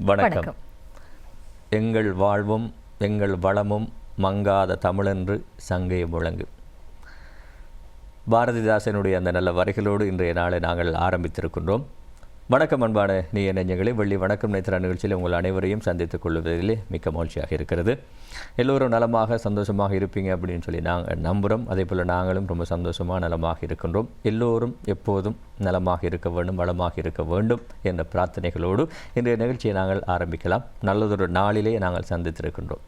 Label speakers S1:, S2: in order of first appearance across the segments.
S1: வணக்கம். எங்கள் வாழ்வும் எங்கள் வளமும் மங்காத தமிழென்று சங்கே முழங்கு. பாரதிதாசனுடைய அந்த நல்ல வரிகளோடு இன்றைய நாளை நாங்கள் ஆரம்பித்திருக்கின்றோம். வணக்கம் அன்பான நீய நெஞ்சங்களே. வெள்ளி வணக்கம் நேத்திர நிகழ்ச்சியில் உங்கள் அனைவரையும் சந்தித்துக் கொள்வதிலே மிக்க மகிழ்ச்சியாக இருக்கிறது. எல்லோரும் நலமாக சந்தோஷமாக இருப்பீங்க அப்படின்னு சொல்லி நாங்கள் நம்புகிறோம். அதே போல் நாங்களும் ரொம்ப சந்தோஷமாக நலமாக இருக்கின்றோம். எல்லோரும் எப்போதும் நலமாக இருக்க வேண்டும், வளமாக இருக்க வேண்டும் என்ற பிரார்த்தனைகளோடு இன்றைய நிகழ்ச்சியை நாங்கள் ஆரம்பிக்கலாம். நல்லதொரு நாளிலே நாங்கள் சந்தித்திருக்கின்றோம்.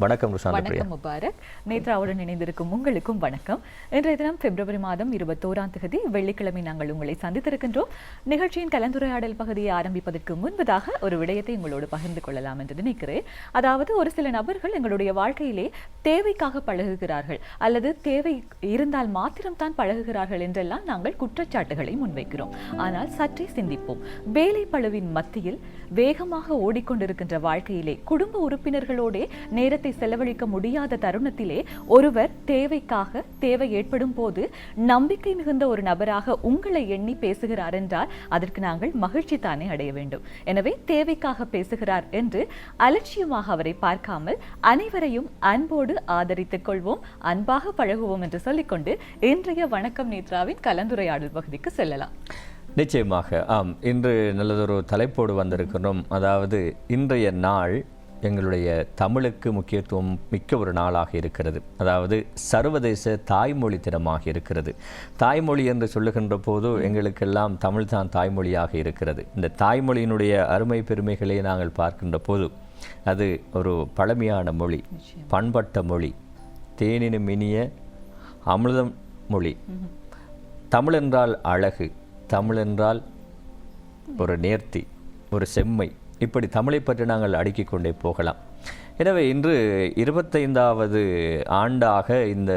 S1: வணக்கம்
S2: வணக்கம் முபாரக். நேத்ராவுடன் இணைந்திருக்கும் உங்களுக்கும் வணக்கம். இன்றைய தினம் பிப்ரவரி மாதம் 21ஆம் தேதி வெள்ளிக்கிழமை நாங்கள் உங்களை சந்தித்திருக்கின்றோம். நிகழ்ச்சியின் கலந்துரையாடல் பகுதியை ஆரம்பிப்பதற்கு முன்பதாக ஒரு விடயத்தை உங்களோடு பகிர்ந்து கொள்ளலாம் என்று நினைக்கிறேன். அதாவது ஒரு சில நபர்கள் எங்களுடைய வாழ்க்கையிலே தேவைக்காக பழகுகிறார்கள் அல்லது தேவை இருந்தால் மாத்திரம்தான் பழகுகிறார்கள் என்றெல்லாம் நாங்கள் குற்றச்சாட்டுகளை முன்வைக்கிறோம். ஆனால் சற்றே சிந்திப்போம். வேலை பளுவின் மத்தியில் வேகமாக ஓடிக்கொண்டிருக்கின்ற வாழ்க்கையிலே குடும்ப உறுப்பினர்களோடே நேரத்தை செலவழிக்க முடியாத தருணத்திலே ஒருவர் தேவை ஏற்படும் போது நம்பிக்கை மிகுந்த ஒரு நபராக உங்களை எண்ணி பேசுகிறார் என்றால் அதற்கு நாங்கள் மகிழ்ச்சி தானே அடைய வேண்டும். எனவே தேவைக்காக பேசுகிறார் என்று அலட்சியமாக அவரை பார்க்காமல் அனைவரையும் அன்போடு ஆதரித்துக் கொள்வோம், அன்பாக பழகுவோம் என்று சொல்லிக்கொண்டு இன்றைய வணக்கம் நேத்ராவின் கலந்துரையாடல் பகுதிக்கு செல்லலாம்.
S1: நிச்சயமாக ஆம். இன்று நல்லதொரு தலைப்போடு வந்திருக்கிறோம். அதாவது இன்றைய நாள் எங்களுடைய தமிழுக்கு முக்கியத்துவம் மிக்க ஒரு நாளாக இருக்கிறது. அதாவது சர்வதேச தாய்மொழி தினமாக இருக்கிறது. தாய்மொழி என்று சொல்லுகின்ற போது எங்களுக்கெல்லாம் தமிழ் தான் தாய்மொழியாக இருக்கிறது. இந்த தாய்மொழியினுடைய அருமை பெருமைகளை நாங்கள் பார்க்கின்ற போது அது ஒரு பழமையான மொழி, பண்பட்ட மொழி, தேனினும் இனிய அமிர்தம் மொழி. தமிழ் என்றால் அழகு, தமிழ் என்றால் ஒரு நேர்த்தி, ஒரு செம்மை. இப்படி தமிழை பற்றி நாங்கள் அடுக்கிக் கொண்டே போகலாம். எனவே இன்று 25வது ஆண்டாக இந்த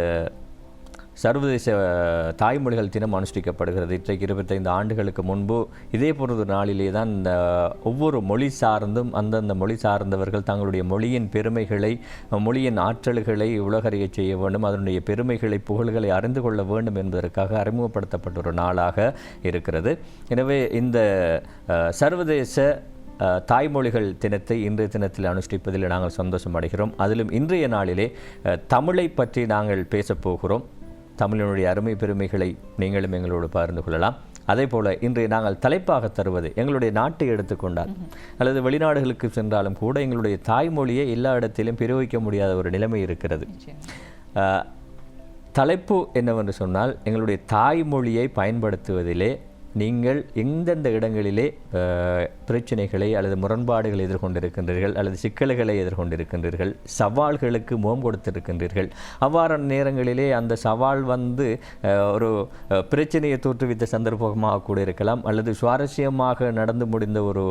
S1: சர்வதேச தாய்மொழிகள் தினம் அனுஷ்டிக்கப்படுகிறது. இன்றைக்கு 25 ஆண்டுகளுக்கு முன்பு இதே போன்ற நாளிலே தான் இந்த ஒவ்வொரு மொழி சார்ந்தும் அந்தந்த மொழி சார்ந்தவர்கள் தங்களுடைய மொழியின் பெருமைகளை, மொழியின் ஆற்றல்களை உலகறிய செய்ய வேண்டும், அதனுடைய பெருமைகளை புகழ்களை அறிந்து கொள்ள வேண்டும் என்பதற்காக அறிமுகப்படுத்தப்பட்ட ஒரு நாளாக இருக்கிறது. எனவே இந்த சர்வதேச தாய்மொழிகள் தினத்தை இன்றைய தினத்தில் அனுஷ்டிப்பதில் நாங்கள் சந்தோஷம் அடைகிறோம். அதிலும் இன்றைய நாளிலே தமிழை பற்றி நாங்கள் பேசப்போகிறோம். தமிழினுடைய அருமை பெருமைகளை நீங்களும் எங்களோடு பகிர்ந்து கொள்ளலாம். அதே போல் இன்றைய நாங்கள் தலைப்பாக தருவது எங்களுடைய நாட்டை எடுத்துக்கொண்டால் அல்லது வெளிநாடுகளுக்கு சென்றாலும் கூட எங்களுடைய தாய்மொழியை எல்லா இடத்திலும் பிரயோகிக்க முடியாத ஒரு நிலைமை இருக்கிறது. தலைப்பு என்னவென்று சொன்னால், எங்களுடைய தாய்மொழியை பயன்படுத்துவதிலே நீங்கள் எந்தெந்த இடங்களிலே பிரச்சனைகளை அல்லது முரண்பாடுகளை எதிர்கொண்டிருக்கின்றீர்கள் அல்லது சிக்கல்களை எதிர்கொண்டிருக்கின்றீர்கள், சவால்களுக்கு முகம் கொடுத்திருக்கின்றீர்கள். அவ்வாறான நேரங்களிலே அந்த சவால் ஒரு பிரச்சனையை தோற்றுவித்த சந்தர்ப்பமாக கூட இருக்கலாம், அல்லது சுவாரஸ்யமாக நடந்து முடிந்த ஒரு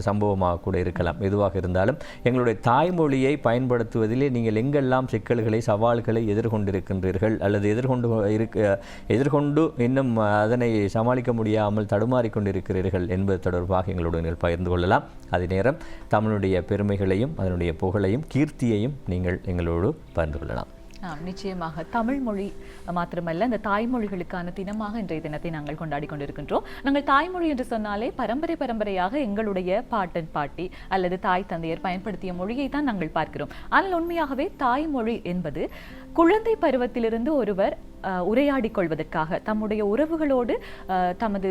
S1: சம்பவமாக கூட இருக்கலாம். எதுவாக இருந்தாலும் எங்களுடைய தாய்மொழியை பயன்படுத்துவதிலே நீங்கள் எங்கெல்லாம் சிக்கல்களை, சவால்களை எதிர்கொண்டிருக்கின்றீர்கள் அல்லது எதிர்கொண்டு இன்னும் அதனை சமாளிக்க முடியாது தடுமாறிக்கொண்டிருக்கிறீர்கள் என்பது தொடர்பாக எங்களுடன் பகிர்ந்து கொள்ளலாம். அதே நேரம் தமிழுடைய பெருமைகளையும் அதனுடைய புகழையும் கீர்த்தியையும் நீங்கள் எங்களோடு பகிர்ந்து கொள்ளலாம்.
S2: நிச்சயமாக தமிழ் மொழி மாத்திரமல்ல, இந்த தாய்மொழிகளுக்கான தினமாக இன்றைய தினத்தை நாங்கள் கொண்டாடி கொண்டிருக்கின்றோம். நாங்கள் தாய்மொழி என்று சொன்னாலே பரம்பரையாக எங்களுடைய பாட்டன் பாட்டி அல்லது தாய் தந்தையர் பயன்படுத்திய மொழியை தான் நாங்கள் பார்க்கிறோம். ஆனால் உண்மையாகவே தாய்மொழி என்பது குழந்தை பருவத்திலிருந்து ஒருவர் உரையாடி கொள்வதற்காக, தம்முடைய உறவுகளோடு தமது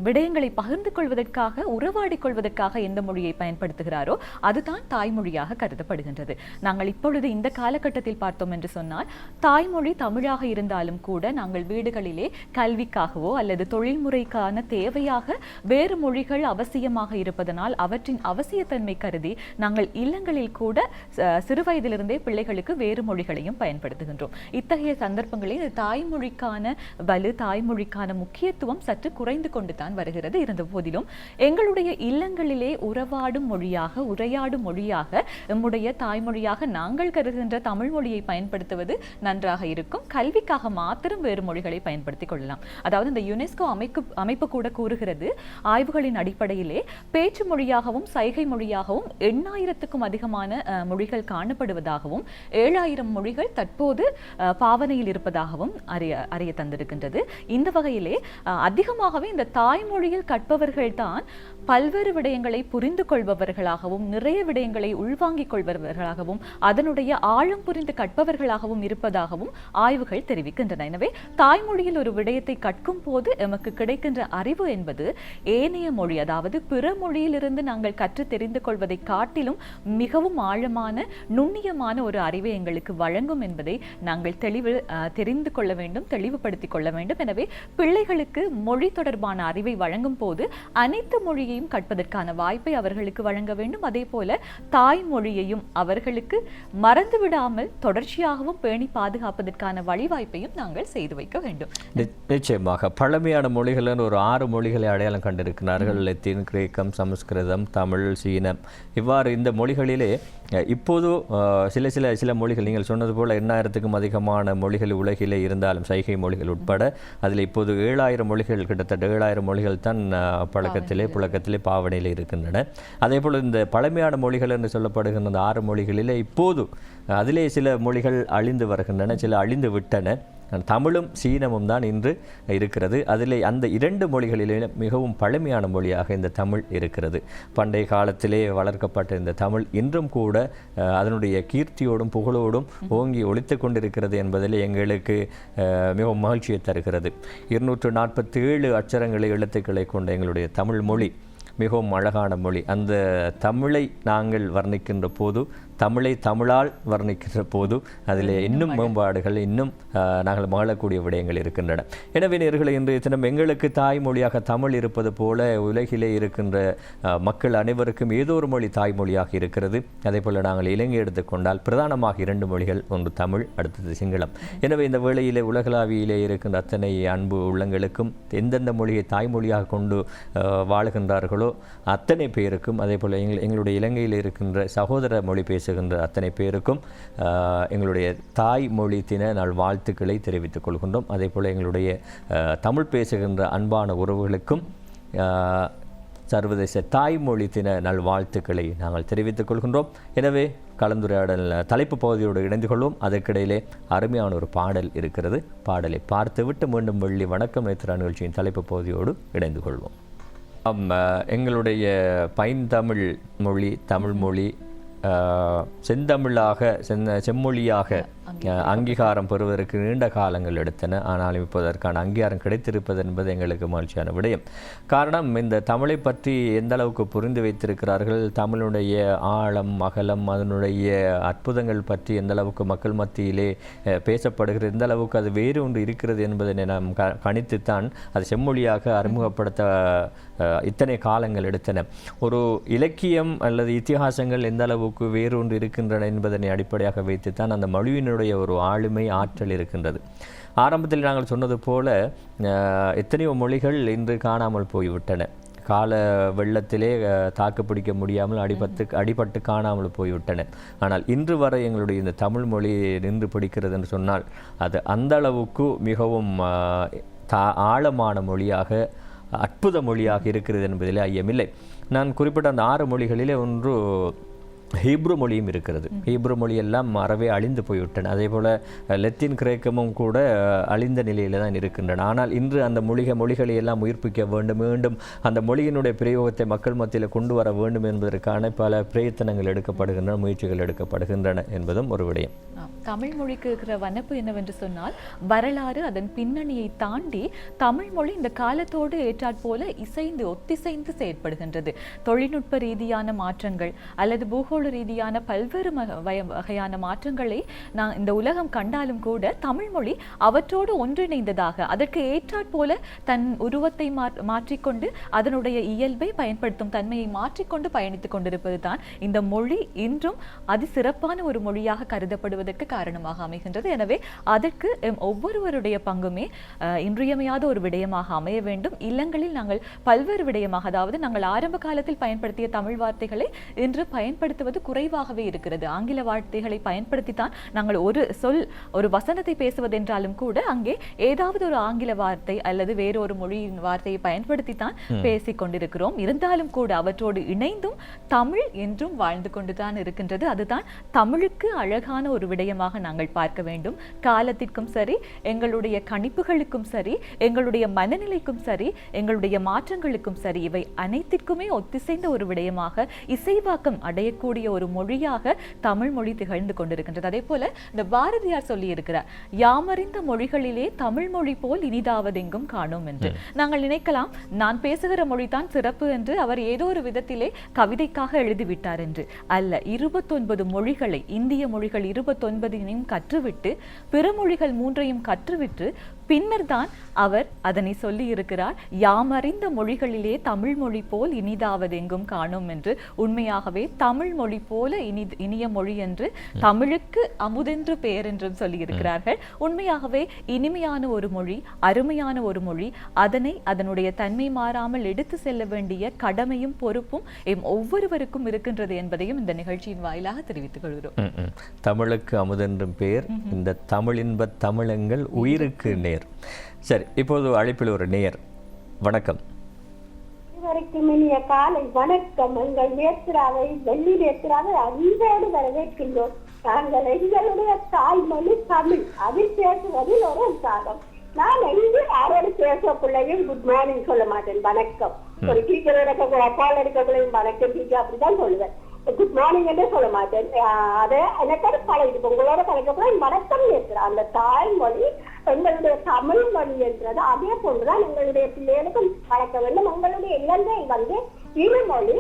S2: விடயங்களை பகிர்ந்து கொள்வதற்காக, உறவாடி கொள்வதற்காக எந்த மொழியை பயன்படுத்துகிறாரோ அதுதான் தாய்மொழியாக கருதப்படுகின்றது. நாங்கள் இப்பொழுது இந்த காலகட்டத்தில் பார்த்தோம் என்று சொன்னால், தாய்மொழி தமிழாக இருந்தாலும் கூட நாங்கள் வீடுகளிலே கல்விக்காகவோ அல்லது தொழில்முறைக்கான தேவையாக வேறு மொழிகள் அவசியமாக இருப்பதனால் அவற்றின் அவசியத்தன்மை கருதி நாங்கள் இல்லங்களில் கூட சிறுவயதிலிருந்தே பிள்ளைகளுக்கு வேறு மொழிகளையும் பயன்படுத்துகின்றோம். இத்தகைய சந்தர்ப்பங்களில் தாய்மொழிக்கான வலு, தாய்மொழிக்கான முக்கியத்துவம் சற்று குறைந்து கொண்டு தான் வருகிறது. இருந்த போதிலும் எங்களுடைய இல்லங்களிலே உறவாடும் மொழியாக, உரையாடும் மொழியாக, நம்முடைய தாய்மொழியாக நாங்கள் கருதுகின்ற தமிழ் மொழியை பயன்படுத்துவது நன்றாக இருக்கும். கல்விக்காக மாத்திரம் வேறு மொழிகளை பயன்படுத்திக் கொள்ளலாம். அதாவது இந்த யுனெஸ்கோ அமைப்பு கூட கூறுகிறது, ஆய்வுகளின் அடிப்படையிலே பேச்சு மொழியாகவும் சைகை மொழியாகவும் 8000க்கும் அதிகமான மொழிகள் காணப்படுவதாகவும் 7000 மொழிகள் தற்போது பாவனையில் இருப்பதாகவும் அறிய தந்திருக்கின்றது. இந்த வகையிலே அதிகமாகவே இந்த தாய்மொழியில் கற்பவர்கள் தான் பல்வேறு விடயங்களை புரிந்து கொள்பவர்களாகவும் நிறைய விடயங்களை உள்வாங்கிக் கொள்பவர்களாகவும் அதனுடைய ஆழம் புரிந்து கற்பவர்களாகவும் இருப்பதாகவும் ஆய்வுகள் தெரிவிக்கின்றன. எனவே தாய்மொழியில் ஒரு விடயத்தை கற்கும் போது எமக்கு கிடைக்கின்ற அறிவு என்பது ஏனைய மொழி, அதாவது பிற மொழியிலிருந்து நாங்கள் கற்று தெரிந்து கொள்வதை காட்டிலும் மிகவும் ஆழமான நுண்ணியமான ஒரு அறிவை எங்களுக்கு வழங்கும் என்பதை நாங்கள் தெரிந்து கொள்ள வேண்டும், தெளிவுபடுத்திக் கொள்ள வேண்டும். எனவே பிள்ளைகளுக்கு மொழி தொடர்பான அறிவை வழங்கும் போது அனைத்து மொழியையும் கற்பதற்கான வாய்ப்பை அவர்களுக்கு வழங்க வேண்டும். அதே போல தாய்மொழியையும் அவர்களுக்கு மறந்துவிடாமல் தொடர்ச்சியாகவும் பேணி பாதுகாப்பதற்கான வழிவாய்ப்பையும் நாங்கள் செய்து வைக்க வேண்டும்.
S1: நிச்சயமாக பழமையான மொழிகள் ஒரு 6 மொழிகளை அடையாளம் கண்டிருக்கிறார்கள். லத்தீன், கிரேக்கம், சமஸ்கிருதம், தமிழ், சீனம். இவ்வாறு இந்த மொழிகளிலே இப்போது சில மொழிகள் நீங்கள் சொன்னது போல 8000க்கும் அதிகமான மொழிகள் உலகிலே இருந்தாலும் சைகை மொழிகள் உட்பட அதில் இப்போது 7000 மொழிகள், கிட்டத்தட்ட 7000 மொழிகள் தான் புழக்கத்திலே பாவனையில் இருக்கின்றன. அதே போல் இந்த பழமையான மொழிகள் என்று சொல்லப்படுகின்ற அந்த 6 மொழிகளிலே இப்போது அதிலே சில மொழிகள் அழிந்து வருகின்றன, சில அழிந்து விட்டன. தமிழும் சீனமும் தான் இன்று இருக்கிறது. அதிலே அந்த 2 மொழிகளிலே மிகவும் பழமையான மொழியாக இந்த தமிழ் இருக்கிறது. பண்டைய காலத்திலே வளர்க்கப்பட்ட இந்த தமிழ் இன்றும் கூட அதனுடைய கீர்த்தியோடும் புகழோடும் ஓங்கி ஒலித்து கொண்டிருக்கிறது என்பதில் எங்களுக்கு மிகவும் மகிழ்ச்சியை தருகிறது. 247 அட்சரங்களை எழுத்துக்களை கொண்ட எங்களுடைய தமிழ் மொழி மிகவும் அழகான மொழி. அந்த தமிழை நாங்கள் வர்ணிக்கின்ற போது, தமிழை தமிழால் வர்ணிக்கின்ற போது அதில் இன்னும் மேம்பாடுகள், இன்னும் நாங்கள் மகிழக்கூடிய விடயங்கள் இருக்கின்றன. எனவே நேயர்களே, இன்றைய தினம் எங்களுக்கு தாய்மொழியாக தமிழ் இருப்பது போல உலகிலே இருக்கின்ற மக்கள் அனைவருக்கும் ஏதோ ஒரு மொழி தாய்மொழியாக இருக்கிறது. அதே போல் நாங்கள் இலங்கை எடுத்துக்கொண்டால் பிரதானமாக 2 மொழிகள், ஒன்று தமிழ், அடுத்தது சிங்களம். எனவே இந்த வேளையிலே உலகளாவியிலே இருக்கின்ற அத்தனை அன்பு உள்ளங்களுக்கும் எந்தெந்த மொழியை தாய்மொழியாக கொண்டு வாழ்கின்றார்களோ அத்தனை பேருக்கும், அதே போல் எங்களுடைய இலங்கையில் இருக்கின்ற சகோதர மொழி பேசுகின்ற அத்தனை பேருக்கும் எங்களுடைய தாய்மொழி தின நாள் வாழ்த்துக்களை தெரிவித்துக் கொள்கின்றோம். அதே போல் எங்களுடைய தமிழ் பேசுகின்ற அன்பான உறவுகளுக்கும் சர்வதேச தாய்மொழி தின நல் வாழ்த்துக்களை நாங்கள் தெரிவித்துக் கொள்கின்றோம். எனவே கலந்துரையாடல் தலைப்பு பகுதியோடு இணைந்து கொள்வோம். அதற்கிடையிலே அருமையான ஒரு பாடல் இருக்கிறது. பாடலை பார்த்துவிட்டு மீண்டும் வெள்ளி வணக்கம் நேத்ரா நிகழ்ச்சியின் தலைப்பு பகுதியோடு இணைந்து கொள்வோம். எங்களுடைய பைந்தமிழ் மொழி, தமிழ் மொழி செம்மொழியாக அங்கீகாரம் பெறுவதற்கு நீண்ட காலங்கள் எடுத்தன. ஆனாலும் இப்போதற்கான அங்கீகாரம் கிடைத்திருப்பது என்பது எங்களுக்கு மகிழ்ச்சியான விடயம். காரணம், இந்த தமிழை பற்றி எந்த அளவுக்கு புரிந்து வைத்திருக்கிறார்கள், தமிழுடைய ஆழம், அகலம், அதனுடைய அற்புதங்கள் பற்றி எந்த அளவுக்கு மக்கள் மத்தியிலே பேசப்படுகிறது, எந்த அளவுக்கு அது வேறு ஒன்று இருக்கிறது என்பதை நாம் கணித்துத்தான் அது செம்மொழியாக அறிமுகப்படுத்த இத்தனை காலங்கள் எடுத்தன. ஒரு இலக்கியம் அல்லது இத்திஹாசங்கள் எந்த அளவுக்கு வேறொன்று இருக்கின்றன என்பதனை அடிப்படையாக வைத்துத்தான் அந்த மொழியினுடைய ஒரு ஆளுமை, ஆற்றல் இருக்கின்றது. ஆரம்பத்தில் நாங்கள் சொன்னது போல எத்தனையோ மொழிகள் இன்று காணாமல் போய்விட்டன. கால வெள்ளத்திலே தாக்குப்பிடிக்க முடியாமல் அடிபட்டு காணாமல் போய்விட்டன. ஆனால் இன்று வரை எங்களுடைய இந்த தமிழ் மொழி நின்று பிடிக்கிறது என்று சொன்னால் அது அந்த அளவுக்கு மிகவும் ஆழமான மொழியாக, அற்புத மொழியாக இருக்கிறது என்பதிலே ஐயமில்லை. நான் குறிப்பிட்ட அந்த 6 மொழிகளிலே ஒன்று ஹீப்ரு மொழியும் இருக்கிறது. ஹீப்ரு மொழியெல்லாம் அறவே அழிந்து போய்விட்டன. அதே போல் லத்தீன், கிரேக்கமும் கூட அழிந்த நிலையில் தான் இருக்கின்றன. ஆனால் இன்று அந்த மொழிகளை எல்லாம் உயிர்ப்பிக்க வேண்டும், மீண்டும் அந்த மொழியினுடைய பிரயோகத்தை மக்கள் மத்தியில் கொண்டு வர வேண்டும் என்பதற்கான பல பிரயத்தனங்கள் எடுக்கப்படுகின்றன, முயற்சிகள் எடுக்கப்படுகின்றன என்பதும் ஒரு விடயம்.
S2: தமிழ் மொழிக்கு இருக்கிற வனப்பு என்னவென்று சொன்னால், வரலாறு, அதன் பின்னணியை தாண்டி தமிழ் மொழி இந்த காலத்தோடு ஏற்றாற்போல ஒத்திசைந்து செயற்படுகின்றது. தொழில்நுட்ப ரீதியான மாற்றங்கள் அல்லது பூகோள ரீதியான பல்வேறு வகையான மாற்றங்களை இந்த உலகம் கண்டாலும் கூட தமிழ் மொழி அவற்றோடு ஒன்றிணைந்ததாக, அதற்கு ஏற்றாற்போல தன் உருவத்தை மாற்றிக்கொண்டு அதனுடைய இயல்பை பயன்படுத்தும் தன்மையை மாற்றிக்கொண்டு பயணித்துக் கொண்டிருப்பது தான் இந்த மொழி இன்றும் அதிசிறப்பான ஒரு மொழியாக கருதப்படுவதற்கு காரணமாக அமைகின்றது. எனவே அதற்கு ஒவ்வொருவருடைய பங்குமே இன்றியமையாத ஒரு விடயமாக அமைய வேண்டும். இல்லங்களில் நாங்கள் பல்வேறு விடயமாக, அதாவது நாங்கள் ஆரம்ப காலத்தில் பயன்படுத்திய தமிழ் வார்த்தைகளை இன்று பயன்படுத்துவது பயன்படுத்துவது குறைவாகவே இருக்கிறது. ஆங்கில வார்த்தைகளை பயன்படுத்தித்தான் நாங்கள் ஒரு வசனத்தை பேசுவதென்றாலும் கூட அங்கே ஏதாவது ஒரு ஆங்கில வார்த்தை அல்லது வேறொரு மொழியின் வார்த்தையை பயன்படுத்தித்தான் பேசிக் கொண்டிருக்கிறோம். இருந்தாலும் கூட அவற்றோடு இணைந்தும் தமிழ் என்றும் வாழ்ந்து கொண்டுதான் இருக்கின்றது. அதுதான் தமிழுக்கு அழகான ஒரு விடயமாக நாங்கள் பார்க்க வேண்டும். காலத்திற்கும் சரி, எங்களுடைய கணிப்புகளுக்கும் சரி, எங்களுடைய மனநிலைக்கும் சரி, எங்களுடைய மாற்றங்களுக்கும் சரி, இவை அனைத்திற்குமே ஒத்திசைந்த ஒரு விடயமாக இசைவாக்கம் அடையக்கூடிய ஒரு மொழியாக தமிழ் மொழி திகழ்ந்து கொண்டிருக்கின்றது. அதே போல இந்த பாரதியார் சொல்லி இருக்கிறார், யாமறிந்த மொழிகளிலே தமிழ் மொழி போல் இனிதாவதெங்கும் காணோம் என்று. நாங்கள் நினைக்கலாம் நான் பேசுகிற மொழிதான் சிறப்பு என்று, அவர் ஏதோ ஒரு விதத்திலே கவிதைக்காக எழுதிவிட்டார் என்று. அல்ல, 29 மொழிகளை, இந்திய மொழிகள் 29 கற்றுவிட்டு பிற மொழிகள் 3 கற்றுவிட்டு பின்னர் தான் அவர் அதனை சொல்லி இருக்கிறார், யாமறிந்த மொழிகளிலே தமிழ் மொழி போல் இனிதாவது எங்கும் காணோம் என்று. உண்மையாகவே தமிழ் மொழி போல இனிய மொழி என்று, தமிழுக்கு அமுதென்று பெயர் என்றும் சொல்லி இருக்கிறார்கள். உண்மையாகவே இனிமையான ஒரு மொழி, அருமையான ஒரு மொழி, அதனை அதனுடைய தன்மை மாறாமல் எடுத்து செல்ல வேண்டிய கடமையும் பொறுப்பும் ஒவ்வொருவருக்கும் இருக்கின்றது என்பதையும் இந்த நிகழ்ச்சியின் வாயிலாக தெரிவித்துக் கொள்கிறோம்.
S1: தமிழுக்கு அமுதென்றும் பெயர், இந்த தமிழின்ப தமிழங்கள் உயிருக்கு நேர். சரி, இப்போது அழைப்பில் ஒரு நேயர். வணக்கம்.
S3: இனிய காலை வணக்கம். எங்கள் நேற்றாவை வெள்ளி நேற்றாவை அன்போடு வரவேற்கின்றோம். நாங்கள் எங்களுடைய தாய்மொழி தமிழ், அதில் பேசுவதில் ஒரு உற்சாகம். நான் எங்கு யாரோடு பேசக்குள்ளையும் குட் மார்னிங் சொல்ல மாட்டேன், வணக்கம். ஒரு டீச்சரோட கால் எடுக்கக்குள்ளையும் வணக்கம் டீச்சர் அப்படிதான் சொல்லுவேன். குட் மார்னிங் என்றே சொல்ல மாட்டேன். அதை எனக்கு பழகிட்டு உங்களோட பழகக்குள்ள வணக்கம் ஏற்றுறேன். அந்த தாய்மொழி எங்களுடைய தமிழ் மொழி என்றது அதே போன்றுதான் எங்களுடைய பிள்ளைகளுக்கும் பழக்க வேண்டும். எங்களுடைய இலங்கை இருமொழி,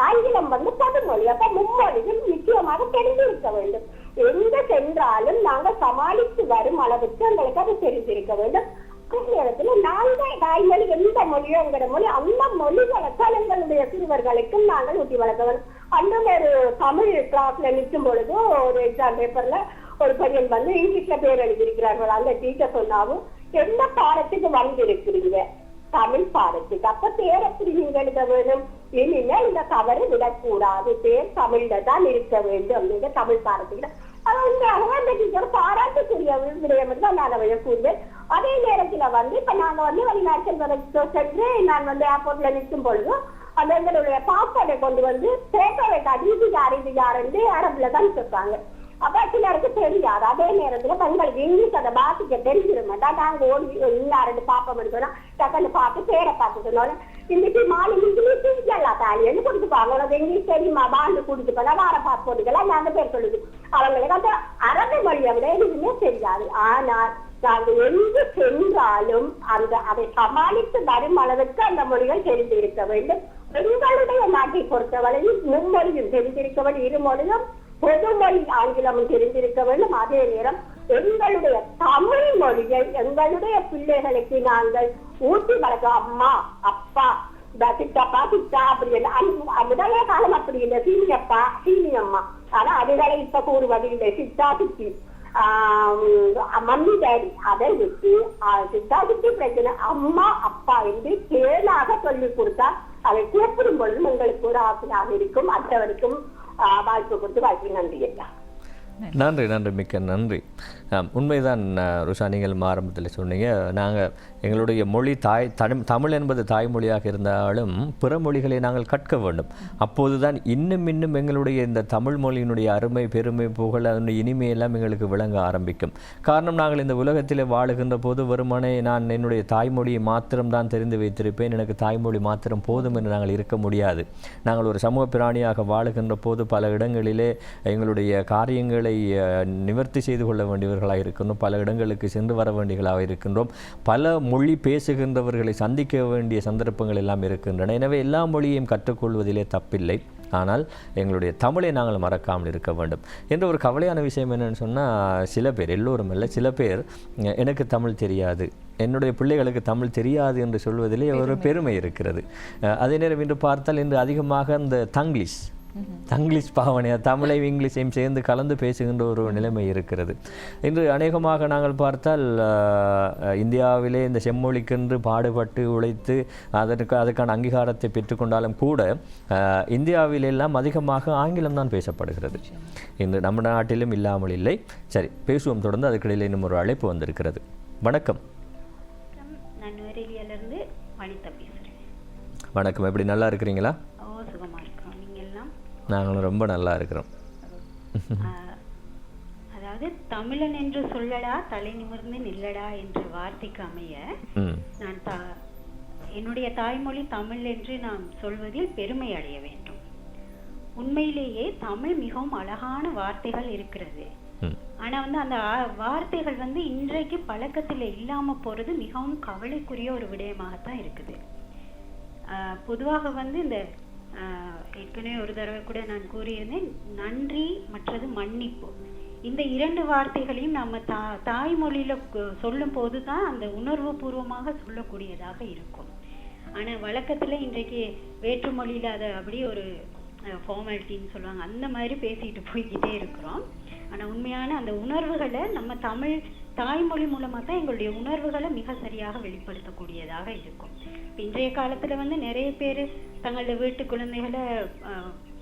S3: ஆங்கிலம் பொதுமொழி. அப்ப மும்மொழியும் நிச்சயமாக தெரிந்திருக்க வேண்டும். எங்க சென்றாலும் நாங்கள் சமாளித்து வரும் அளவுக்கு எங்களுக்கு அது தெரிந்திருக்க வேண்டும். நேரத்துல நாங்கள் தாய்மொழி எந்த மொழியோ என்கிற மொழி, அந்த மொழிகளுக்கால் எங்களுடைய சிறுவர்களுக்கும் நாங்கள் ஊட்டி வளர்க்க வேண்டும். அண்ணன் ஒரு தமிழ் கிளாஸ்ல நிற்கும் பொழுது ஒரு எக்ஸாம் பேப்பர்ல ஒரு பையன் இங்கிலீஷ்ல பேர் எழுதியிருக்கிறார்கள். அந்த டீச்சர் சொன்னாவும், எந்த பாடத்துக்கு வந்திருக்கிறீங்க? தமிழ் பாடத்துக்கு. அப்ப பேர் எப்படி நீங்க எழுத வேணும்? இனிமேல் இந்த தவறு விடக்கூடாது, பேர் தமிழ்ல தான் இருக்க வேண்டும் அப்படிங்கிற தமிழ் பாடத்துக்கு. அந்த டீச்சர் பாராட்டுக்குரிய விடயம் தான் நான் அவைய கூறுவேன். அதே நேரத்துல இப்ப நாங்க வெளிநாட்டு சென்று நான் ஏர்போர்ட்ல நிற்கும் பொழுது அந்த எங்களுடைய பாஸ்போர்ட்டை கொண்டு பேப்பரை காட்டி இது யார் என்று அரபுல தான் சொல்றாங்க. அப்ப சிலருக்கு தெரியாது. அதே நேரத்துல பெண்களுக்கு இங்கிலீஷ் அதை பாசிக்க தெரிஞ்சிட மாட்டா. நாங்க ஓடி இன்னாரு பாப்பம் எடுக்கணும், டக்குன்னு பார்த்து பேரை பார்த்து சொன்னோம். இன்னைக்கு மாலை இங்கிலீஷ் எல்லா தாலின்னு கொடுத்துப்பாங்க. உனக்கு இங்கிலீஷ் தெரியுமா? பாண்டு கொடுத்துப்பா, வார பாஸ்போர்ட்டுக்கெல்லாம் நாங்க பேர் சொல்லுது. அவங்களுக்கு அந்த அரபு மொழியை விட எதுவுமே தெரியாது. ஆனால் நாங்கள் எங்கு சென்றாலும் அதை சமாளித்து வரும் அளவுக்கு அந்த மொழிகள் தெரிந்து இருக்க வேண்டும். எங்களுடைய நாட்டை பொறுத்தவரையில் மும்மொழியும் தெரிந்திருக்க வேண்டும், இருமொழியும் பொதுமொழி ஆங்கிலமும் தெரிந்திருக்க வேண்டும். அதே நேரம் எங்களுடைய தமிழ் மொழியை எங்களுடைய பிள்ளைகளுக்கு நாங்கள் ஊட்டி வளர்க்க, அம்மா அப்பா சித்தப்பா சித்தா அப்படி இல்லை. முதலே காலம் அப்படி இல்லை, சீனியப்பா சீனியம்மா. ஆனா அதுகளை இப்ப கூறுவது இல்லை, சித்தா சித்தி மம்மி டேடி. அதை விட்டு சித்தா சித்தி பிரச்சனை அம்மா அப்பா என்று தேனாக சொல்லிக் கொடுத்தா அதை கூப்பிடும் பொழுதும் எங்களுக்கு ஒரு ஆசையாக இருக்கும். மற்றவருக்கும் வாய்ப்பு கொடுத்து வாய்ப்பு. நன்றி ஐயா.
S1: நன்றி நன்றி, மிக்க நன்றி. உண்மைதான் ருஷா, நீங்கள் ஆரம்பத்தில் சொன்னீங்க, நாங்கள் எங்களுடைய மொழி தமிழ் என்பது தாய்மொழியாக இருந்தாலும் பிற மொழிகளை நாங்கள் கற்க வேண்டும். அப்போதுதான் இன்னும் எங்களுடைய இந்த தமிழ் மொழியினுடைய அருமை பெருமை புகழ் அதனுடைய இனிமையெல்லாம் எங்களுக்கு விளங்க ஆரம்பிக்கும். காரணம், நாங்கள் இந்த உலகத்திலே வாழுகின்ற போது வெறுமனே நான் என்னுடைய தாய்மொழியை மாத்திரம்தான் தெரிந்து வைத்திருப்பேன், எனக்கு தாய்மொழி மாத்திரம் போதும் என்று நாங்கள் இருக்க முடியாது. நாங்கள் ஒரு சமூக பிராணியாக வாழுகின்ற போது பல இடங்களிலே எங்களுடைய காரியங்களை நிவர்த்தி செய்து கொள்ள வேண்டியவர்களாக இருக்கின்றோம், பல இடங்களுக்கு சென்று வர வேண்டியவர்களாக இருக்கின்றோம், பல மொழி பேசுகின்றவர்களை சந்திக்க வேண்டிய சந்தர்ப்பங்கள் எல்லாம் இருக்கின்றன. எனவே எல்லா மொழியையும் கற்றுக்கொள்வதிலே தப்பில்லை. ஆனால் எங்களுடைய தமிழை நாங்கள் மறக்காமல் இருக்க வேண்டும் என்ற ஒரு கவலையான விஷயம் என்னென்னு சொன்னால், சில பேர், எல்லோரும் அல்ல, சில பேர் எனக்கு தமிழ் தெரியாது, என்னுடைய பிள்ளைகளுக்கு தமிழ் தெரியாது என்று சொல்வதிலே ஒரு பெருமை இருக்கிறது. அதே நேரம் இன்று பார்த்தால் இன்று அதிகமாக இந்த தங்கிலீஷ் தங்கிலீஷ் பாவனையா தமிழையும் இங்கிலீஷையும் சேர்ந்து கலந்து பேசுகின்ற ஒரு நிலைமை இருக்கிறது. இன்று அநேகமாக நாங்கள் பார்த்தால் இந்தியாவிலே இந்த செம்மொழிக்கென்று பாடுபட்டு உழைத்து அதுக்கான அங்கீகாரத்தை பெற்றுக்கொண்டாலும் கூட இந்தியாவிலெல்லாம் அதிகமாக ஆங்கிலம் தான் பேசப்படுகிறது. இன்று நம்ம நாட்டிலும் இல்லாமல் இல்லை. சரி, பேசுவோம் தொடர்ந்து. அதுக்கிடையில் இன்னும் ஒரு அழைப்பு வந்திருக்கிறது. வணக்கம்.
S4: நான் நுவரெலியிலிருந்து வனிதா பேசுகிறேன்.
S1: வணக்கம், எப்படி நல்லா இருக்கிறீங்களா?
S4: சுகமாக இருக்கிறோம். நீங்கள் எல்லாம்?
S1: நாங்களும் ரொம்ப நல்லா இருக்கிறோம்.
S4: அதாவது தமிழன் என்று சொல்லடா தலை நிமிர்ந்து நில்லடா என்ற வார்த்தைக்கு அமைய நான் என்னுடைய தாய்மொழி தமிழ் என்று நாம் சொல்வதில் பெருமை அடைய வேண்டும். உண்மையிலேயே தமிழ் மிகவும் அழகான வார்த்தைகள் இருக்கிறது. ஆனா அந்த வார்த்தைகள் இன்றைக்கு பழக்கத்தில் இல்லாம போறது மிகவும் கவலைக்குரிய ஒரு விடயமாகத்தான் இருக்குது. பொதுவாக இந்த ஏற்கனவே ஒரு தடவை கூட நான் கூறியிருந்தேன், நன்றி மற்றது மன்னிப்பு, இந்த 2 வார்த்தைகளையும் நம்ம தாய்மொழியில சொல்லும் போதுதான் அந்த உணர்வு பூர்வமாக சொல்லக்கூடியதாக இருக்கும். ஆனா வழக்கத்துல இன்றைக்கு வேற்றுமொழியில அதை அப்படியே ஒரு ஃபார்மாலிட்டின்னு சொல்லுவாங்க, அந்த மாதிரி பேசிட்டு போய்கிட்டே இருக்கிறோம். ஆனா உண்மையான அந்த உணர்வுகளை நம்ம தமிழ் தாய்மொழி மூலமா தான் எங்களுடைய உணர்வுகளை மிக சரியாக வெளிப்படுத்தக்கூடியதாக இருக்கும். இன்றைய காலத்துல நிறைய பேர் தங்களுடைய வீட்டு குழந்தைகளை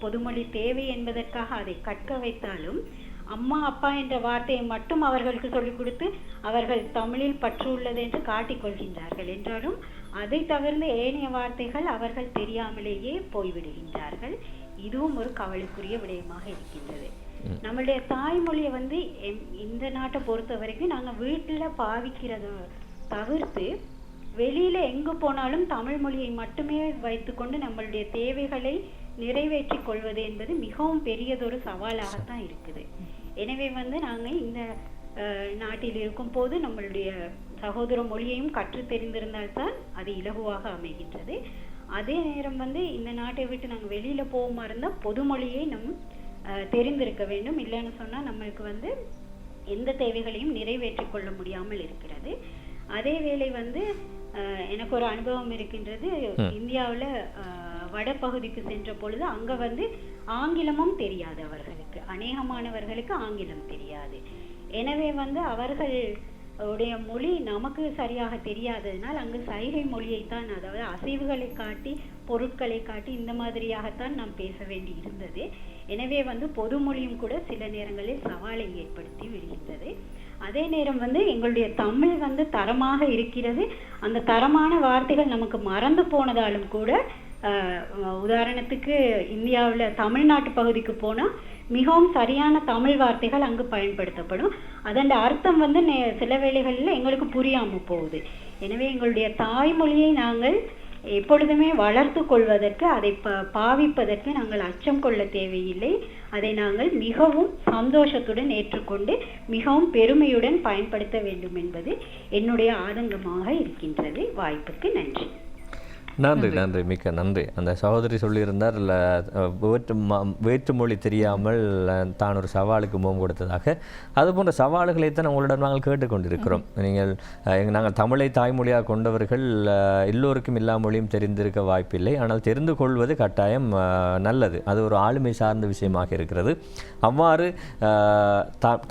S4: பொதுமொழி தேவை என்பதற்காக அதை கற்க வைத்தாலும் அம்மா அப்பா என்ற வார்த்தையை மட்டும் அவர்களுக்கு சொல்லிக் கொடுத்து அவர்கள் தமிழில் பற்று உள்ளது என்று காட்டிக் கொள்கின்றார்கள். என்றாலும் அதை தவிர்ந்த ஏனைய வார்த்தைகள் அவர்கள் தெரியாமலேயே போய்விடுகின்றார்கள். இதுவும் ஒரு கவலைக்குரிய விடயமாக இருக்கின்றது. நம்மளுடைய தாய்மொழியை இந்த நாட்டை பொறுத்த வரைக்கும் நாங்க வீட்டுல பாவிக்கிறத தவிர்த்து வெளியில எங்கு போனாலும் தமிழ் மொழியை மட்டுமே வைத்துக்கொண்டு நம்மளுடைய தேவைகளை நிறைவேற்றிக் கொள்வது என்பது மிகவும் பெரியதொரு சவாலாகத்தான் இருக்குது. எனவே நாங்க இந்த நாட்டில் இருக்கும் போது நம்மளுடைய சகோதர மொழியையும் கற்று தெரிந்திருந்தால்தான் அது இலகுவாக அமைகின்றது. அதே நேரம் இந்த நாட்டை விட்டு நாங்க வெளியில போகுமா இருந்தா பொதுமொழியை நம் தெரிந்திருக்க வேண்டும். இல்லைன்னு சொன்னா நம்மளுக்கு எந்த தேவைகளையும் நிறைவேற்றிக் கொள்ள முடியாமல் இருக்கிறது. அதே வேளை எனக்கு ஒரு அனுபவம் இருக்கின்றது. இந்தியாவுல வடபகுதிக்கு சென்ற பொழுது அங்க ஆங்கிலமும் தெரியாது அவர்களுக்கு, அநேகமானவர்களுக்கு ஆங்கிலம் தெரியாது. எனவே அவர்கள் உடைய மொழி நமக்கு சரியாக தெரியாததினால் அங்கு சைகை மொழியைத்தான், அதாவது அசைவுகளை காட்டி பொருட்களை காட்டி இந்த மாதிரியாகத்தான் நாம் பேச வேண்டி இருந்தது. எனவே பொதுமொழியும் கூட சில நேரங்களில் சவாலை ஏற்படுத்தி விடுகின்றது. அதே நேரம் எங்களுடைய தமிழ் தரமாக இருக்கிறது. அந்த தரமான வார்த்தைகள் நமக்கு மறந்து போனதாலும் கூட உதாரணத்துக்கு இந்தியாவில் தமிழ்நாட்டு பகுதிக்கு போனால் மிகவும் சரியான தமிழ் வார்த்தைகள் அங்கு பயன்படுத்தப்படும். அதன் அர்த்தம் சில வேளைகளில் எங்களுக்கு புரியாமல் போகுது. எனவே எங்களுடைய தாய்மொழியை நாங்கள் எப்பொழுதுமே வளர்த்து கொள்வதற்கு, அதை பாவிப்பதற்கு நாங்கள் அச்சம் கொள்ள தேவையில்லை. அதை நாங்கள் மிகவும் சந்தோஷத்துடன் ஏற்றுக்கொண்டு மிகவும் பெருமையுடன் பயன்படுத்த வேண்டும் என்பது என்னுடைய ஆதங்கமாக இருக்கின்றது. வாய்ப்புக்கு நன்றி.
S1: நன்றி நன்றி, மிக்க நன்றி. அந்த சகோதரி சொல்லியிருந்தார், வேற்றுமொழி தெரியாமல் தான் ஒரு சவாலுக்கு முகம் கொடுத்ததாக. அதுபோன்ற சவால்களைத்தான் உங்களிடம் நாங்கள் கேட்டுக்கொண்டிருக்கிறோம். நாங்கள் தமிழை தாய்மொழியாக கொண்டவர்கள் எல்லோருக்கும் எல்லா மொழியும் தெரிந்திருக்க வாய்ப்பில்லை. ஆனால் தெரிந்து கொள்வது கட்டாயம் நல்லது. அது ஒரு ஆளுமை சார்ந்த விஷயமாக இருக்கிறது. அவ்வாறு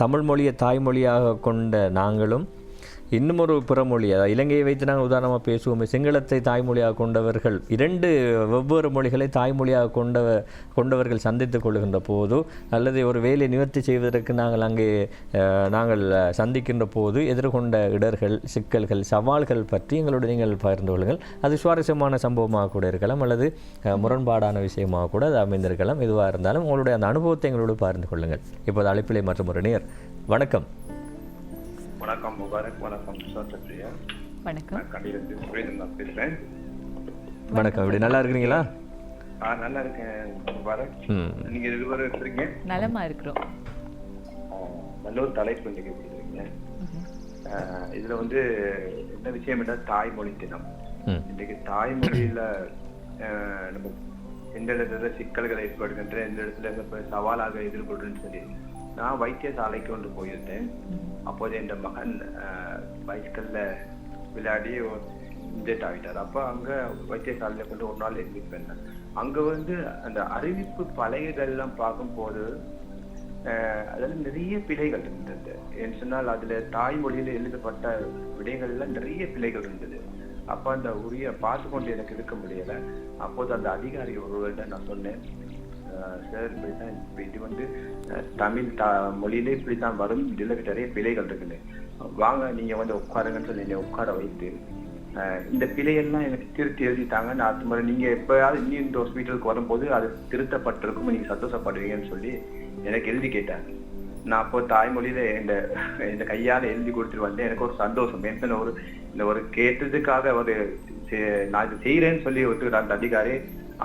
S1: தமிழ் மொழியை தாய்மொழியாக கொண்ட நாங்களும் இன்னும் ஒரு பிறமொழி, இலங்கையை வைத்து நாங்கள் உதாரணமாக பேசுவோம். சிங்களத்தை தாய்மொழியாக கொண்டவர்கள் 2 வெவ்வேறு மொழிகளை தாய்மொழியாக கொண்டவர்கள் சந்தித்துக் கொள்கின்ற போதோ அல்லது ஒரு வேலை நிவர்த்தி செய்வதற்கு நாங்கள் சந்திக்கின்ற போது எதிர்கொண்ட இடர்கள், சிக்கல்கள், சவால்கள் பற்றி எங்களோடு நீங்கள் பகிர்ந்து கொள்ளுங்கள். அது சுவாரஸ்யமான சம்பவமாக கூட இருக்கலாம் அல்லது முரண்பாடான விஷயமாக கூட அது அமைந்திருக்கலாம். எதுவாக இருந்தாலும் உங்களுடைய அந்த அனுபவத்தை எங்களோடு பகிர்ந்து கொள்ளுங்கள். இப்போது அழைப்பிலே மற்றும் ஒரு நேயர். வணக்கம்.
S5: வணக்கம் முபாரக். வணக்கம் சத்யா.
S2: வணக்கம்.
S5: பேசுறேன்.
S1: வணக்கம், எப்படி நல்லா இருக்கிறீங்களா?
S5: நல்லா இருக்கேன் முபாரக். நீங்க இருவரும் இருக்கிறீங்க?
S2: நலமா இருக்கிறோம்.
S5: நல்ல ஒரு தலைப்பு நீங்க கொடுக்குறீங்க. இதுல என்ன விஷயம் என்றால் தாய்மொழி தினம். இன்னைக்கு தாய்மொழியில நம்ம எந்த இடத்துல சிக்கல்கள் ஏற்படுகின்ற, எந்த இடத்துல சவாலாக எதிர்கொள்றேன்னு சொல்லி நான் வைத்தியசாலைக்கு கொண்டு போயிருந்தேன். அப்போது என் மகன் பைஸ்கல்ல விளையாடி டெத் ஆகிட்டார். அப்போ அங்க வைத்தியசாலையில கொண்டு ஒரு நாள் அட்மிட் பண்ணேன். அங்க வந்து அந்த அறிவிப்பு பலகைகள் எல்லாம் பார்க்கும்போது அதுல நிறைய பிழைகள் இருந்தது. ஏன்னு சொன்னால் அதுல தாய்மொழியில எழுதப்பட்ட விடைகள்ல நிறைய பிழைகள் இருந்தது. அப்ப அந்த உரிய பார்த்து கொண்டு எனக்கு இருக்க முடியல. அப்போது அந்த அதிகாரி ஒருவர்கிட்ட நான் சொன்னேன், சார் இப்படித்தான் இது வந்து தமிழ் மொழியிலே இப்படித்தான் வரும், இதுல நிறைய பிழைகள் இருக்குன்னு, வாங்க நீங்க வந்து உட்காருங்கன்னு சொல்லி என்னை உட்கார வைத்து இந்த பிழையெல்லாம் எனக்கு திருத்தி எழுதிட்டாங்க. நான் அது மாதிரி நீங்க எப்பயாவது இன்னும் இந்த ஹாஸ்பிட்டலுக்கு வரும்போது அது திருத்தப்பட்டிருக்கும், நீங்க சந்தோஷப்படுவீங்கன்னு சொல்லி எனக்கு எழுதி கேட்டாங்க. நான் அப்போ தாய்மொழியில இந்த கையால எழுதி கொடுத்துட்டு வந்தேன். எனக்கு ஒரு சந்தோஷம். இந்த ஒரு கேட்டதுக்காக ஒரு நான் இது செய்யறேன்னு சொல்லி ஒத்துக்கிட்ட அந்த அதிகாரி,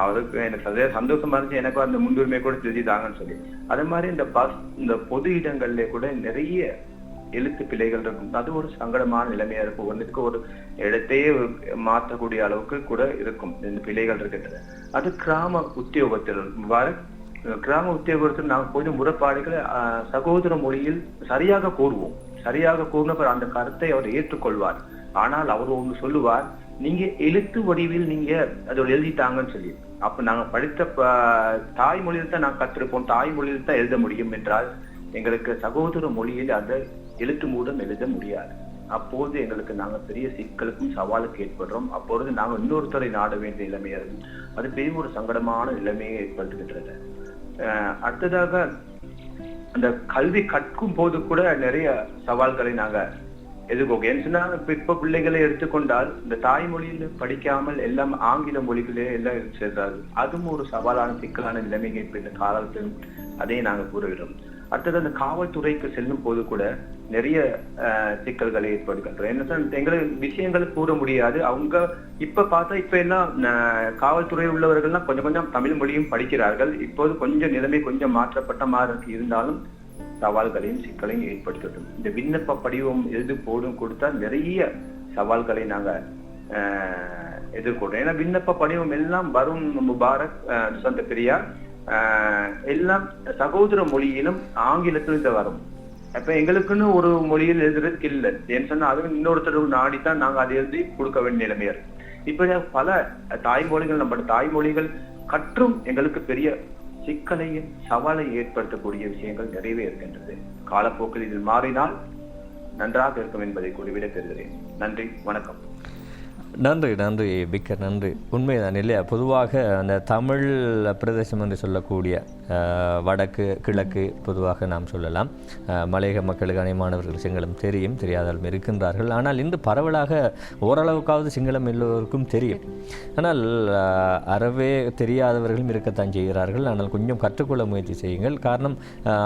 S5: அவருக்கு எனக்கு சந்தோஷமா இருந்துச்சு. எனக்கு அந்த முன்னுரிமை கூட எழுதிட்டாங்கன்னு சொல்லி. அதே மாதிரி இந்த பொது இடங்கள்ல கூட நிறைய எழுத்து பிழைகள் இருக்கும். அது ஒரு சங்கடமான நிலைமையா இருக்கும். ஒன்றுக்கு ஒரு இடத்தையே மாற்றக்கூடிய அளவுக்கு கூட இருக்கும் இந்த பிழைகள் இருக்கின்றது. அது கிராம உத்தியோகத்தில் கிராம உத்தியோகத்தில் நாங்கள் கொஞ்சம் முறைப்பாடுகளை சகோதர மொழியில் சரியாக கூறுவோம். சரியாக கூறினவர் அந்த கருத்தை அவர் ஏற்றுக்கொள்வார். ஆனால் அவர் ஒன்று சொல்லுவார், நீங்க எழுத்து வடிவில் நீங்க அதோட எழுதிட்டாங்கன்னு சொல்லி. அப்ப நாங்க படித்த தாய்மொழியில் தான் நாங்கள் கற்றிருப்போம், தாய்மொழியில் தான் எழுத முடியும் என்றால் எங்களுக்கு சகோதர மொழியில் அந்த எழுத்து மூலம் எழுத முடியாது. அப்போது எங்களுக்கு நாங்க பெரிய சிக்கலுக்கும் சவாலுக்கு ஏற்படுறோம். அப்பொழுது நாங்கள் இன்னொருத்தரை நாட வேண்டிய நிலைமையா இருக்கும். அது பெரிய ஒரு சங்கடமான நிலைமையை ஏற்படுத்துகின்றது. அடுத்ததாக அந்த கல்வி கற்கும் போது கூட நிறைய சவால்களை நாங்க எதிர்கொள்வோம். ஏன்னு சொன்னா இப்ப பிள்ளைகளை எடுத்துக்கொண்டால் இந்த தாய்மொழியில படிக்காமல் எல்லாம் ஆங்கில மொழிகளே எல்லாம் சேர்றாரு. அதுவும் ஒரு சவாலான சிக்கலான நிலைமையை இப்ப இந்த காலத்தில் அதையும் நாங்க கூறுகிறோம். அடுத்தது அந்த காவல்துறைக்கு செல்லும் போது கூட நிறைய சிக்கல்களை ஏற்படுகின்றோம். என்ன எங்களை விஷயங்கள் கூற முடியாது. அவங்க இப்ப பார்த்தா இப்ப எல்லாம் காவல்துறையில் உள்ளவர்கள்லாம் கொஞ்சம் கொஞ்சம் தமிழ் மொழியும் படிக்கிறார்கள். இப்போது கொஞ்சம் நிலைமை கொஞ்சம் மாற்றப்பட்ட மாதிரி இருந்தாலும் சவால்களையும் சிக்கலையும் ஏற்படுத்தும். இந்த விண்ணப்ப படிவம் எழுது போடும் கொடுத்தா நிறைய சவால்களை நாங்க எதிர்கொள்றோம். ஏன்னா விண்ணப்ப படிவம் எல்லாம் வரும் முபாரக் சொந்த பெரியார் எல்லாம் சகோதர மொழியிலும் ஆங்கிலத்திலும் வரும். அப்ப எங்களுக்குன்னு ஒரு மொழியில் எழுதுறதுக்கு இல்லை. ஏன்னு சொன்னா அதுவும் இன்னொருத்தர் நாடித்தான் நாங்க அதை எழுதி கொடுக்க வேண்டிய நிலைமையா இருக்கு. இப்ப பல தாய்மொழிகள் நம்மளோட தாய்மொழிகள் கற்றும் எங்களுக்கு பெரிய சிக்கலையும் சவாலை ஏற்படுத்தக்கூடிய விஷயங்கள் நிறையவே இருக்கின்றது. காலப்போக்கில் இதில் மாறினால் நன்றாக இருக்கும் என்பதை கூறிவிட பெறுகிறேன். நன்றி, வணக்கம்.
S1: நன்றி பிக்க நன்றி. உண்மைதான் இல்லையா? பொதுவாக அந்த தமிழ் பிரதேசம் என்று சொல்லக்கூடிய வடக்கு கிழக்கு பொதுவாக நாம் சொல்லலாம். மலையக மக்களுக்கு அநேகமானவர்கள் சிங்களம் தெரியும், தெரியாதாலும் இருக்கின்றார்கள். ஆனால் இன்று பரவலாக ஓரளவுக்காவது சிங்களம் எல்லோருக்கும் தெரியும். ஆனால் அறவே தெரியாதவர்களும் இருக்கத்தான் செய்கிறார்கள். ஆனால் கொஞ்சம் கற்றுக்கொள்ள முயற்சி செய்யுங்கள். காரணம்,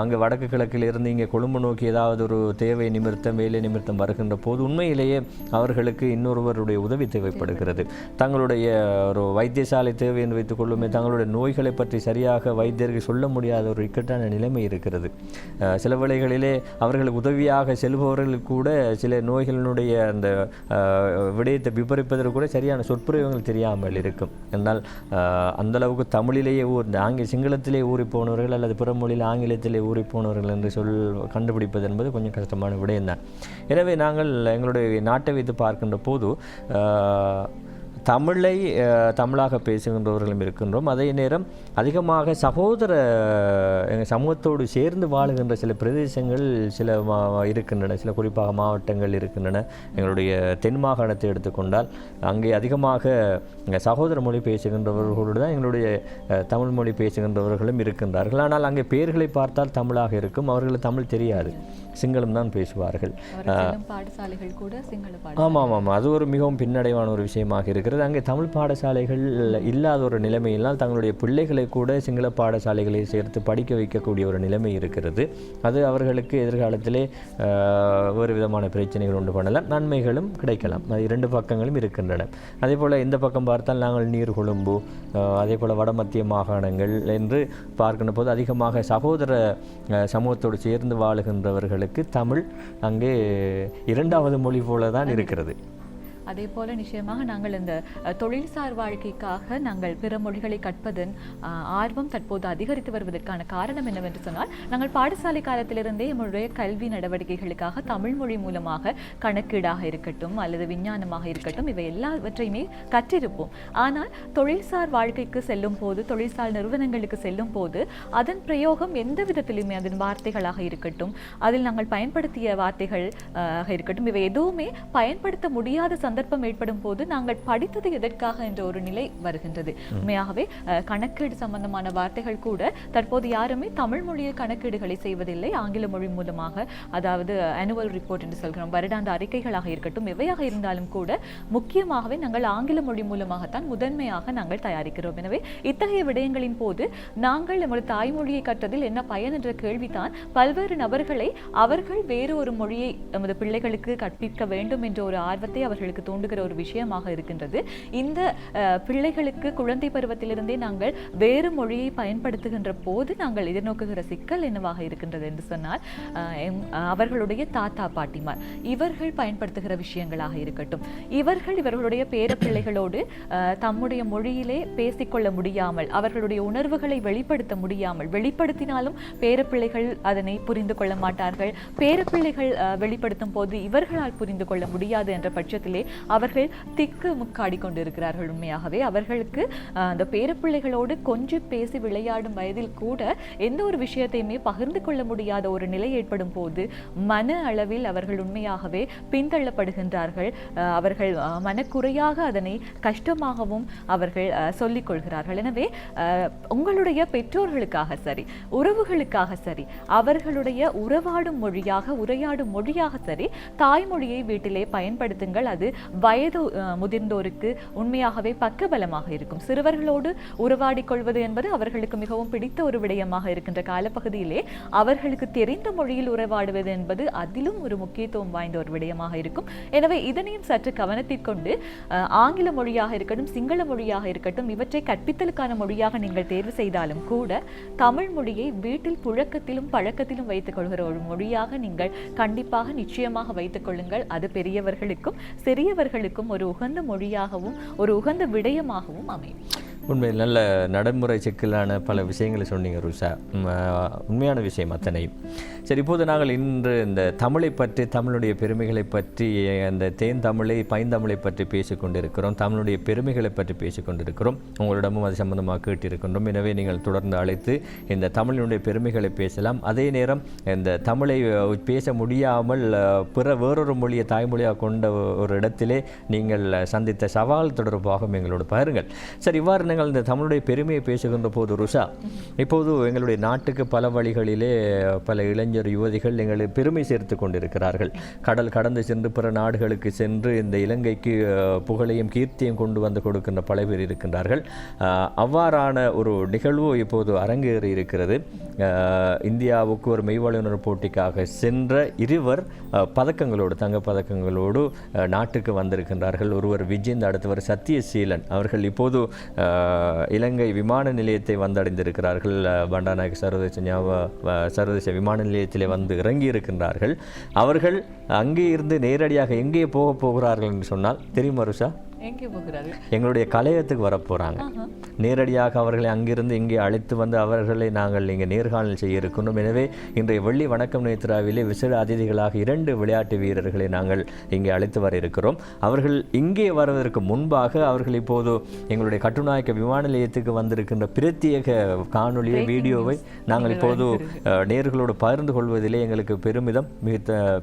S1: அங்கே வடக்கு கிழக்கில் இருந்து இங்கே கொழும்பு நோக்கி ஏதாவது ஒரு தேவை நிமித்தம் வேலை நிமித்தம் வருகின்ற போது உண்மையிலேயே அவர்களுக்கு இன்னொருவருடைய உதவி தேவைப்படுகிறது. தங்களுடைய ஒரு வைத்தியசாலை தேவை என்று வைத்துக் கொள்ளுமே, தங்களுடைய நோய்களை பற்றி சரியாக வைத்தியர்கள் சொல்ல முடியாத ஒரு இக்கட்டான நிலைமை இருக்கிறது. சில வேளைகளிலே அவர்களுக்கு உதவியாக செல்பவர்களுக்கு கூட சில நோய்களினுடைய அந்த விடயத்தை விபரிப்பதற்கு கூட சரியான சொற்பிரயோகங்கள் தெரியாமல் இருக்கும். என்றால் அந்தளவுக்கு தமிழிலேயே சிங்களத்திலே ஊறி போனவர்கள் அல்லது பிற மொழியில் ஆங்கிலத்திலே ஊறி போனவர்கள் என்று கண்டுபிடிப்பது என்பது கொஞ்சம் கஷ்டமான விடயம்தான். எனவே நாங்கள் எங்களுடைய நாட்டை வைத்து பார்க்கின்ற போது தமிழை தமிழாக பேசுகின்றவர்களும் இருக்கின்றோம். அதே நேரம் அதிகமாக எங்கள் சமூகத்தோடு சேர்ந்து வாழுகின்ற சில பிரதேசங்கள் சில இருக்கின்றன. சில குறிப்பாக மாவட்டங்கள் இருக்கின்றன. எங்களுடைய தென் மாகாணத்தை எடுத்துக்கொண்டால் அங்கே அதிகமாக சகோதர மொழி பேசுகின்றவர்களோடு தான் எங்களுடைய தமிழ் மொழி பேசுகின்றவர்களும் இருக்கின்றார்கள். ஆனால் அங்கே பெயர்களை பார்த்தால் தமிழாக இருக்கும். அவர்களுக்கு தமிழ் தெரியாது, சிங்களம் தான் பேசுவார்கள்.
S2: பாடசாலைகள் கூட
S1: ஆமாம், அது ஒரு மிகவும் பின்னடைவான ஒரு விஷயமாக இருக்கிறது. அங்கே தமிழ் பாடசாலைகள் இல்லாத ஒரு நிலைமையினால் தங்களுடைய பிள்ளைகளை கூட சிங்கள பாடசாலைகளை சேர்த்து படிக்க வைக்கக்கூடிய ஒரு நிலைமை இருக்கிறது. அது அவர்களுக்கு எதிர்காலத்திலே ஒரு விதமான பிரச்சனைகள் உண்டு பண்ணலாம், நன்மைகளும் கிடைக்கலாம். அது இரண்டு பக்கங்களும் இருக்கின்றன. அதே போல் இந்த பக்கம் பார்த்தால் நாங்கள் நீர்கொழும்பு, அதே போல் வடமத்திய மாகாணங்கள் என்று பார்க்கின்ற போது அதிகமாக சகோதர சமூகத்தோடு சேர்ந்து வாழுகின்றவர்களுக்கு தமிழ் அங்கே இரண்டாவது மொழி போல தான் இருக்கிறது.
S2: அதே போல நிச்சயமாக நாங்கள் இந்த தொழில்சார் வாழ்க்கைக்காக நாங்கள் பிற மொழிகளை கற்பதன் ஆர்வம் தற்போது அதிகரித்து வருவதற்கான காரணம் என்னவென்று சொன்னால், நாங்கள் பாடசாலை காலத்திலிருந்தே நம்முடைய கல்வி நடவடிக்கைகளுக்காக தமிழ் மொழி மூலமாக கணக்கீடாக இருக்கட்டும் அல்லது விஞ்ஞானமாக இருக்கட்டும் இவை எல்லாவற்றையுமே கற்றிருப்போம். ஆனால் தொழில்சார் வாழ்க்கைக்கு செல்லும் போது, தொழில்சார் நிறுவனங்களுக்கு செல்லும் போது அதன் பிரயோகம் எந்த விதத்திலுமே, அதன் வார்த்தைகளாக இருக்கட்டும், அதில் நாங்கள் பயன்படுத்திய வார்த்தைகள் இருக்கட்டும், இவை எதுவுமே பயன்படுத்த முடியாத சந்தர்ப்பம் ஏற்படும் போது நாங்கள் படித்தது எதற்காக என்ற ஒரு நிலை வருகின்றது. உண்மையாகவே கணக்கீடு சம்பந்தமான வார்த்தைகள் கூட தற்போது யாருமே தமிழ் மொழியில் கணக்கீடுகளை செய்வதில்லை. ஆங்கில மொழி மூலமாக, அதாவது ஆனுவல் ரிப்போர்ட் என்று சொல்கிறோம், வருடாந்த அறிக்கைகளாக இருக்கட்டும், எவையாக இருந்தாலும் கூட முக்கியமாகவே நாங்கள் ஆங்கில மொழி மூலமாகத்தான் முதன்மையாக நாங்கள் தயாரிக்கிறோம். எனவே இத்தகைய விடயங்களின் போது நாங்கள் நமது தாய்மொழியை கற்றதில் என்ன பயன் என்ற கேள்விதான் பல்வேறு நபர்களை அவர்கள் வேறு ஒரு மொழியை நமது பிள்ளைகளுக்கு கற்பிக்க வேண்டும் என்ற ஒரு ஆர்வத்தை அவர்களுக்கு தூண்டுகிற ஒரு விஷயமாக இருக்கின்றது. இந்த பிள்ளைகளுக்கு குழந்தை பருவத்திலிருந்தே நாங்கள் வேறு மொழியை பயன்படுத்துகின்ற போது நாங்கள் எதிர்நோக்குகிற சிக்கல் என்னவாக இருக்கின்றது என்று சொன்னால், அவர்களுடைய தாத்தா பாட்டிமார் இவர்கள் பயன்படுத்துகிற விஷயங்களாக இருக்கட்டும், இவர்களுடைய பேர பிள்ளைகளோடு தம்முடைய மொழியிலே பேசிக்கொள்ள முடியாமல், அவர்களுடைய உணர்வுகளை வெளிப்படுத்த முடியாமல், வெளிப்படுத்தினாலும் பேர பிள்ளைகள் அதனை புரிந்து கொள்ள மாட்டார்கள், பேர பிள்ளைகள் வெளிப்படுத்தும் போது இவர்களால் புரிந்து கொள்ள முடியாது என்ற பட்சத்திலே அவர்கள் திக்கு முக்காடி கொண்டிருக்கிறார்கள். உண்மையாகவே அவர்களுக்கு அந்த பேரப்பிள்ளைகளோடு கொஞ்சி பேசி விளையாடும் வயதில் கூட எந்த ஒரு விஷயத்தையுமே பகிர்ந்து கொள்ள முடியாத ஒரு நிலை ஏற்படும் போது மன அளவில் அவர்கள் உண்மையாகவே பின்தள்ளப்படுகின்றார்கள். அவர்கள் மனக்குறையாக அதனை கஷ்டமாகவும் அவர்கள் சொல்லிக் கொள்கிறார்கள். எனவே உங்களுடைய பெற்றோர்களுக்காக சரி, உறவுகளுக்காக சரி, அவர்களுடைய உறவாடும் மொழியாக, உரையாடும் மொழியாக சரி, தாய்மொழியை வீட்டிலே பயன்படுத்துங்கள். அது வயது முதிர்ந்தோருக்கு உண்மையாகவே பக்கபலமாக இருக்கும். சிறுவர்களோடு உறவாடிக் கொள்வது என்பது அவர்களுக்கு மிகவும் பிடித்த ஒரு விடயமாக இருக்கின்ற காலப்பகுதியிலே அவர்களுக்கு தெரிந்த மொழியில் உறவாடுவது என்பது அதிலும் ஒரு முக்கியத்துவம் வாய்ந்த ஒரு விடயமாக இருக்கும். எனவே இதனையும் சற்று கவனத்திற்கொண்டு ஆங்கில மொழியாக இருக்கட்டும், சிங்கள மொழியாக இருக்கட்டும், இவற்றை கற்பித்தலுக்கான மொழியாக நீங்கள் தேர்வு செய்தாலும் கூட தமிழ் மொழியை வீட்டில் புழக்கத்திலும் பழக்கத்திலும் வைத்துக் கொள்கிற ஒரு மொழியாக நீங்கள் கண்டிப்பாக நிச்சயமாக வைத்துக் கொள்ளுங்கள். அது பெரியவர்களுக்கும் சிறியவர்களுக்கும் ஒரு உகந்த மொழியாகவும் ஒரு உகந்த விடயமாகவும் அமையும்.
S1: உண்மையில் நல்ல நடைமுறை சிக்கலான பல விஷயங்களை சொன்னீங்க ருஷா, உண்மையான விஷயம் அத்தனையும். சரி, இப்போது நாங்கள் இன்று இந்த தமிழை பற்றி, தமிழுடைய பெருமைகளை பற்றி, அந்த தேன் தமிழை பைந்தமிழை பற்றி பேசிக்கொண்டிருக்கிறோம், தமிழுடைய பெருமைகளை பற்றி பேசிக்கொண்டிருக்கிறோம். உங்களிடமும் அது சம்பந்தமாக கேட்டிருக்கின்றோம். எனவே நீங்கள் தொடர்ந்து அழைத்து இந்த தமிழினுடைய பெருமைகளை பேசலாம். அதே நேரம் இந்த தமிழை பேச முடியாமல் பிற வேறொரு மொழியை தாய்மொழியாக கொண்ட ஒரு இடத்திலே நீங்கள் சந்தித்த சவால் தொடர்பாக எங்களோடு பகிருங்கள். சரி, இவ்வாறு நாங்கள் இந்த தமிழுடைய பெருமையை பேசுகின்ற போது ருஷா, இப்போது எங்களுடைய நாட்டுக்கு பல வழிகளிலே பல இளைஞர் யுவதிகள் எங்களை பெருமை சேர்த்து கொண்டிருக்கிறார்கள். கடல் கடந்து சென்று பிற நாடுகளுக்கு சென்று இந்த இலங்கைக்கு புகழையும் கீர்த்தியும் கொண்டு வந்து கொடுக்கின்ற பல பேர் இருக்கின்றார்கள். அவ்வாறான ஒரு நிகழ்வு இப்போது அரங்கேறி இருக்கிறது. இந்தியாவுக்கு ஒரு மெய்வல்லுநர் போட்டிக்காக சென்ற இருவர் பதக்கங்களோடு, தங்க பதக்கங்களோடு நாட்டுக்கு வந்திருக்கின்றார்கள். ஒருவர் விஜேந்த், அடுத்தவர் சத்தியசீலன். அவர்கள் இப்போது இலங்கை விமான நிலையத்தை வந்தடைந்திருக்கிறார்கள். பண்டாநாயக்க சர்வதேச விமான நிலையத்திலே வந்து இறங்கி இருக்கின்றார்கள். அவர்கள் அங்கே இருந்து நேரடியாக எங்கே போகிறார்கள் என்று சொன்னால் தெரியுமா ருஷா? எங்களுடைய கலையத்துக்கு வரப்போகிறாங்க. நேரடியாக அவர்களை அங்கிருந்து இங்கே அழைத்து வந்து அவர்களை நாங்கள் இங்கே நேர்காணல் செய்ய இருக்கணும். எனவே இன்றைய வெள்ளி வணக்கம் நேத்ராவிலே விசேட அதிதிகளாக 2 விளையாட்டு வீரர்களை நாங்கள் இங்கே அழைத்து வர இருக்கிறோம். அவர்கள் இங்கே வருவதற்கு முன்பாக அவர்கள் இப்போது எங்களுடைய கட்டுநாயக்க விமான நிலையத்துக்கு வந்திருக்கின்ற பிரத்யேக காணொலியை, வீடியோவை நாங்கள் இப்போது நேர்களோடு பகிர்ந்து கொள்வதிலே எங்களுக்கு பெருமிதம்,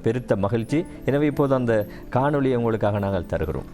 S1: பெருத்த மகிழ்ச்சி. எனவே இப்போது அந்த காணொலியை உங்களுக்காக நாங்கள் தருகிறோம்.